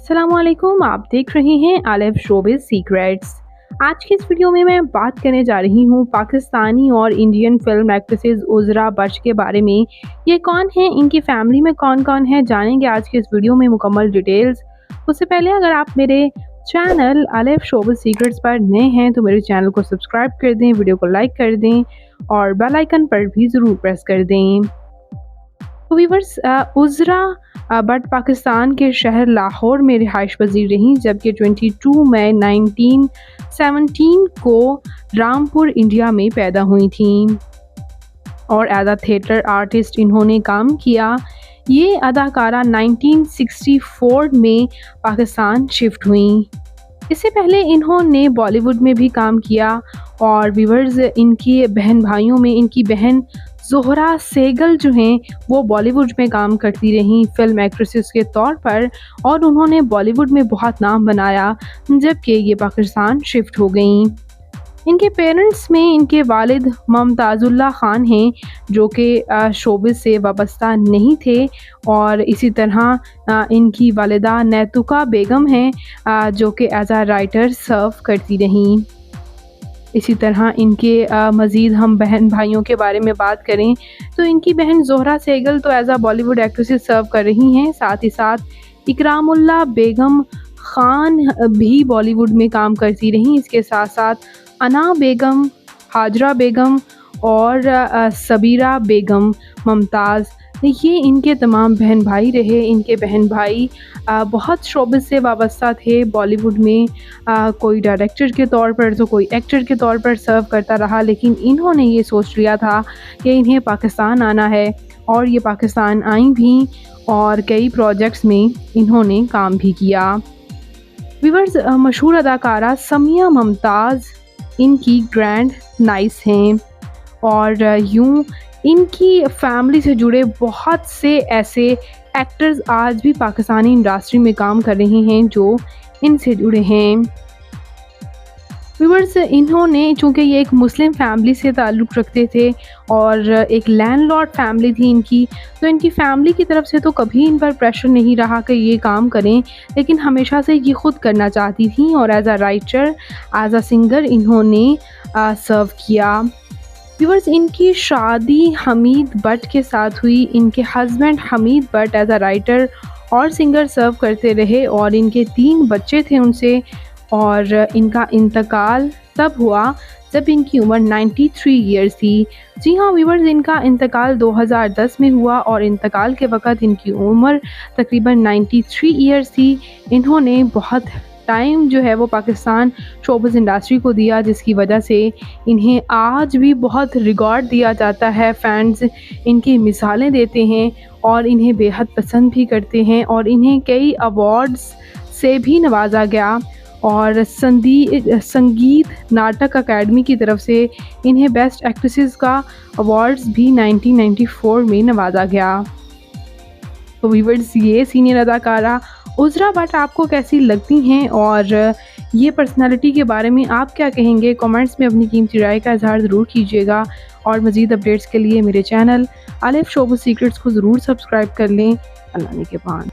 अस्सलामुअलैकुम, आप देख रहे हैं आलिफ शोबिज़ सीक्रेट्स। आज की इस वीडियो में मैं बात करने जा रही हूँ पाकिस्तानी और इंडियन फिल्म एक्ट्रेसेस उज़रा बट के बारे में। ये कौन है, इनकी फैमिली में कौन कौन है, जानेंगे आज की इस वीडियो में मुकम्मल डिटेल्स। उससे पहले अगर आप मेरे चैनल आलिफ शोबिज़ सीक्रेट्स पर नए हैं तो मेरे चैनल को सब्सक्राइब कर दें, वीडियो को लाइक कर दें और बेल आइकन पर भी ज़रूर प्रेस कर दें। तो वीवर्स, उज़रा बट पाकिस्तान के शहर लाहौर में रिहाइश पजीर रहीं, जबकि 22 मई 1917 को रामपुर इंडिया में पैदा हुई थीं और एज अ थिएटर आर्टिस्ट इन्होंने काम किया। ये अदाकारा 1964 में पाकिस्तान शिफ्ट हुईं। इससे पहले इन्होंने बॉलीवुड में भी काम किया और व्यूअर्स, इनकी बहन भाइयों में इनकी बहन ज़ोहरा सहगल जो हैं वो बॉलीवुड में काम करती रहीं फिल्म एक्ट्रेसेस के तौर पर, और उन्होंने बॉलीवुड में बहुत नाम बनाया जबकि ये पाकिस्तान शिफ्ट हो गईं। इनके पेरेंट्स में इनके वालिद मुमताज़ुल्लाह ख़ान हैं जो कि शोबिज़ से वाबस्ता नहीं थे, और इसी तरह इनकी वालिदा नैतुका बेगम हैं जो कि एज आ राइटर सर्व करती रहीं। इसी तरह इनके मज़ीद हम बहन भाइयों के बारे में बात करें तो इनकी बहन ज़ोहरा सहगल तो एज आ बॉलीवुड एक्ट्रेसेस सर्व कर रही हैं, साथ ही साथ इकरामुल्लाह बेगम ख़ान भी बॉलीवुड में काम करती रहीं। इसके साथ साथ अना बेगम, हाजरा बेगम और सबीरा बेगम, मुमताज़, ये इनके तमाम बहन भाई रहे। इनके बहन भाई बहुत शोबिज़ से वाबस्ता थे बॉलीवुड में, कोई डायरेक्टर के तौर पर तो कोई एक्टर के तौर पर सर्व करता रहा, लेकिन इन्होंने ये सोच लिया था कि इन्हें पाकिस्तान आना है और ये पाकिस्तान आई भी और कई प्रोजेक्ट्स में इन्होंने काम भी किया। व्यूअर्स, मशहूर अदाकारा समिया मुमताज़ इनकी ग्रैंड नाइस हैं और यूँ इनकी फैमिली से जुड़े बहुत से ऐसे एक्टर्स आज भी पाकिस्तानी इंडस्ट्री में काम कर रहे हैं जो इनसे जुड़े हैं। व्यूअर्स, इन्होंने, चूँकि ये एक मुस्लिम फैमिली से ताल्लुक़ रखते थे और एक लैंडलॉर्ड फैमिली थी इनकी, तो इनकी फैमिली की तरफ से तो कभी इन पर प्रेशर नहीं रहा कि ये काम करें, लेकिन हमेशा से ये ख़ुद करना चाहती थी और as a writer, as a singer इन्होंने सर्व किया। व्यूअर्स, इनकी शादी हमीद बट के साथ हुई। इनके husband Hamid but as a writer और सिंगर सर्व करते रहे और इनके 3 बच्चे थे उनसे, और इनका इंतकाल तब हुआ जब इनकी उम्र 93 ईयर्स थी। जी हाँ व्यूअर्स, इनका इंतकाल 2010 में हुआ और इंतकाल के वक़्त इनकी उम्र तकरीबन 93 ईयर्स थी। इन्होंने बहुत टाइम जो है वो पाकिस्तान शोबिज़ इंडस्ट्री को दिया, जिसकी वजह से इन्हें आज भी बहुत रिकॉर्ड दिया जाता है। फैंस इनकी मिसालें देते हैं और इन्हें बेहद पसंद भी करते हैं और इन्हें कई अवार्ड्स से भी नवाजा गया और संगीत नाटक अकेडमी की तरफ से इन्हें बेस्ट एक्ट्रेसेस का अवार्ड्स भी 1994 में नवाजा गया। तो व्यूअर्स, ये सीनियर अदाकारा उज़रा बट आपको कैसी लगती हैं और ये पर्सनालिटी के बारे में आप क्या कहेंगे, कमेंट्स में अपनी कीमती राय का इज़हार ज़रूर कीजिएगा और मज़ीद अपडेट्स के लिए मेरे चैनल आलिफ शोबिज़ सीक्रेट्स को ज़रूर सब्सक्राइब कर लें। अल्लाह ने के पान।